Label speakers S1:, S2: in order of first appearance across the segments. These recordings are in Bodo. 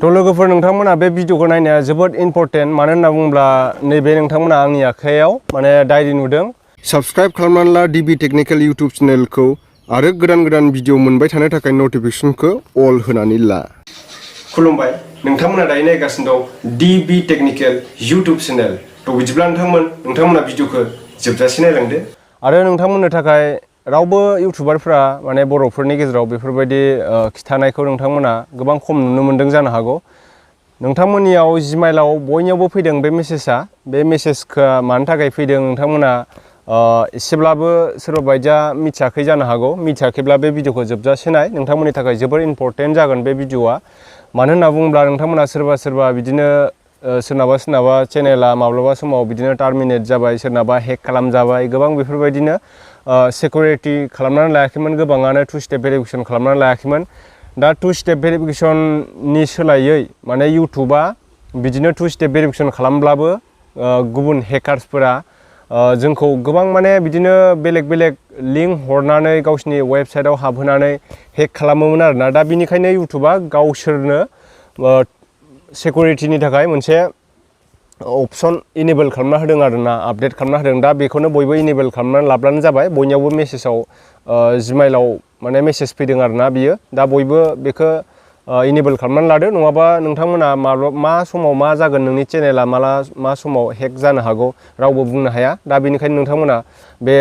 S1: थ' लोगोफोर नोंथांमोना बे भिडिअखौ नायनाया जोबोद इम्पर्टेन्ट मानो होनना बुङोब्ला नैबे नोंथांमोना आंनि आखायाव माने डायरि नुदों साबस्क्राइब खालामनानै ला DB टेक्निकेल इउटुब चेनेलखौ आरो गोदान भिडिअ मोनबाय थानो थाखाय नटिफिकेसनखौ अल होनानै ला। खुलुमबाय, नोंथांमोना दायो नायगासिनो दं DB टेक्निकेल इउटुब चेनेल। थ' बिदिब्ला नोंथांमोना भिडिअखौ जोबजासे नायलांदो। आरो नोंथांमोननो थाखाय रावबो इउटुबारफ्रा माने बर'फोरनि गेजेराव बेफोरबायदि खिथानायखौ नोंथांमोना गोबां खम नुनो मोन्दों जानो हागौ। नोंथांमोननियाव जिमेइलाव बयनियावबो फैदों बे मेसेजआ। बे मेसेजखौ मानि थाखाय फैदों नोंथांमोना एसेब्लाबो सोरबा बायदिया मिथियाखै जानो हागौ। मिथियाखैब्ला बे भिडिअखौ जोबजासे नाय, नोंथांमोननि थाखाय जोबोर इम्पर्टेन्ट जागोन बे भिडिअआ। मानो होनना बुङोब्ला नोंथांमोना सोरबा बिदिनो सोरनाबा चेनेला माब्लाबा समाव बिदिनो टार्मिनेट जाबाय, सोरनाबा हेक खालामजाबाय, गोबां बेफोरबायदिनो सिकिउरिटि खालामनानै लायाखैमोन, गोबाङानो 2 स्टेप भेरिफिकेसन खालामनानै लायाखैमोन। दा 2 स्टेप भेरिफिकेसननि सोलायै माने इउटुबा बिदिनो 2 स्टेप भेरिफिकेसन खालामब्लाबो गुबुन हेकार्सफोरा जोंखौ गोबां माने बिदिनो बेलेग लिंक हरनानै गावसिनि वेबसाइटआव हाबहोनानै हेक खालामोमोन आरोना। दा बिनिखायनो इउटुबा गावसोरनो सिकिउरिटिनि थाखाय मोनसे अपसन इनेबल खालामना होदों आरोना, आपडेट खालामना होदों। दा बेखौनो बयबो इनेबल खालामनानै लाब्लानो जाबाय। बयनियावबो मेसेजाव जिमेइलाव माने मेसेज फैदों आरोना बियो। दा बयबो बेखौ इनेबल खालामनानै लादो, नङाबा नोंथांमोना मा समाव मा जागोन, नोंनि चेनेला मा समाव हेक जानो हागौ रावबो बुंनो हाया। दा बेनिखायनो नोंथांमोना बे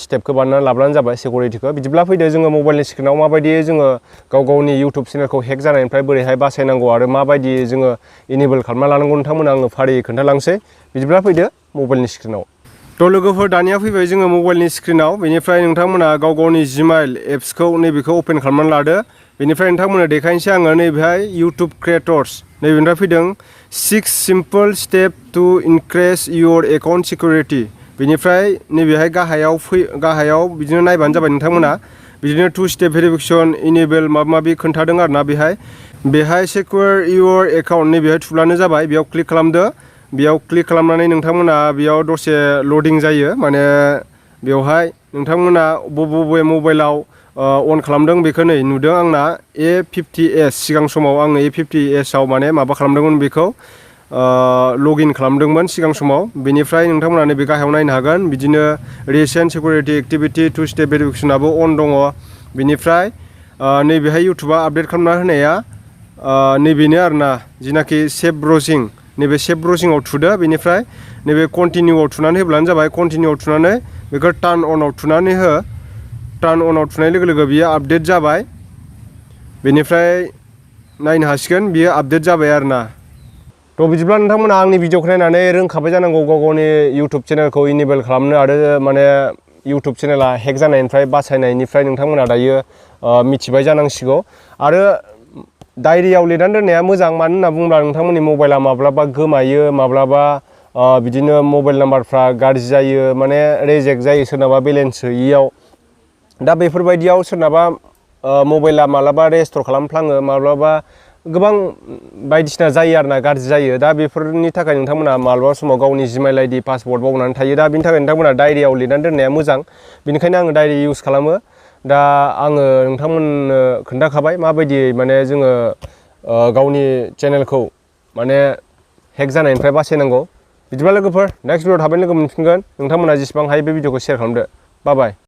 S1: स्टेपखौ बानायनानै लाब्लानो जाबाय सिकिउरिटिखौ। बिदिब्ला फैदो जोङो मबाइलनि स्क्रिनाव माबायदि जोङो गावनि इउटुब चेनेलखौ हेक जानायनिफ्राय बोरैहाय बासायनांगौ आरो माबायदि जोङो इनेबल खालामना लानांगौ नोंथांमोना आङो फारियै खोन्थालांसै। बिदिब्ला फैदो मबाइलनि स्क्रिनाव। थ' लोगोफोर दानिया फैबाय जोङो मबाइलनि स्क्रिनाव। बेनिफ्राय नोंथांमोना गावनि जिमेइल एप्सखौ नैबेखौ अपेन खालामनानै लादो। बेनिफ्राय नोंथांमोननो देखायनोसै आङो नैबेहाय इउटुब क्रिएटर्स, नैबेनिफ्राय फैदों 6 simple step to increase your account security. बेनिफ्राय नैबेहाय गाहायाव बिदिनो नायबानो जाबाय नोंथांमोना। बिदिनो 2 स्टेप भेरिफिकेसन इनेबल माबा माबि खोन्थादों आरोना। बेहाय सिकिउर योर एकाउन्ट नैबेहाय थुब्लानो जाबाय, बेयाव क्लिक खालामदो। बेयाव क्लिक खालामनानै नोंथांमोना बेयाव दसे लडिं जायो, माने बेवहाय नोंथांमोना बबे मबाइलाव अन खालामदों बेखौ नै नुदों आंना A50s। सिगां समाव आङो A50s आव माने माबा खालामदोंमोन, बेखौ लगइन खालामदोंमोन सिगां समाव। बेनिफ्राय नोंथांमोना नैबे गाहायाव नायनो हागोन, बिदिनो रिसेन्ट सिकिउरिटि एक्टिभिटि 2 स्टेप भेरिफिकेसनाबो अन दङ। बेनिफ्राय नैबेहाय इउटुबा आपडेट खालामना होनाया नैबेनो आरोना, जिनाखि सेफ ब्राउजिं, नैबे सेफ ब्राउजिंआव थुदो। बेनिफ्राय नैबे कन्टिनिउआव थुनानै होब्लानो जाबाय। कन्टिनिउआव थुनानै बेखौ टार्न अनआव थुनानै हो। टार्न अनआव थुनाय लोगो लोगो बियो आपडेट जाबाय। बेनिफ्राय नायनो हासिगोन बियो आपडेट जाबाय आरोना। थ' बिदिब्ला नोंथांमोना आंनि भिडिअखौ नायनानै रोंखाबाय जानांगौ गावनि इउटुब चेनेलखौ इनेबल खालामनो आरो माने इउटुब चेनेला हेक जानायनिफ्राय बासायनायनिफ्राय नोंथांमोना दायो मिथिबाय जानांसिगौ। आरो डायरियाव लिरनानै दोननाया मोजां, मानो होनना बुङोब्ला नोंथांमोननि मबाइला माब्लाबा गोमायो, माब्लाबा बिदिनो मबाइल नाम्बारफ्रा गाज्रि जायो, माने रेजेक्ट जायो सोरनाबा बेलेन्स सोयियाव। दा बेफोरबायदियाव सोरनाबा मबाइला माब्लाबा रेस्टर खालामफ्लाङो, माब्लाबा गोबां बायदिसिना जायो आरोना, गाज्रि जायो। दा बेफोरनि थाखाय नोंथांमोना माब्लाबा समाव गावनि जिमेइल आइडि पासवर्ड बावनानै थायो। दा बिनि थाखाय नोंथांमोना डायरियाव लिरनानै दोननाया मोजां। बेनिखायनो आङो डायरि इउज खालामो। दा आङो नोंथांमोननो खोन्थाखाबाय माबायदियै माने जोङो गावनि चेनेलखौ माने हेक जानायनिफ्राय बासायनांगौ। बिदिब्ला लोगोफोर नेक्स्ट भिडिअ थाबैनो लोगो मोनफिनगोन। नोंथांमोना जेसेबां हायो बे भिडिअखौ शेयार खालामदो। बाय बाय।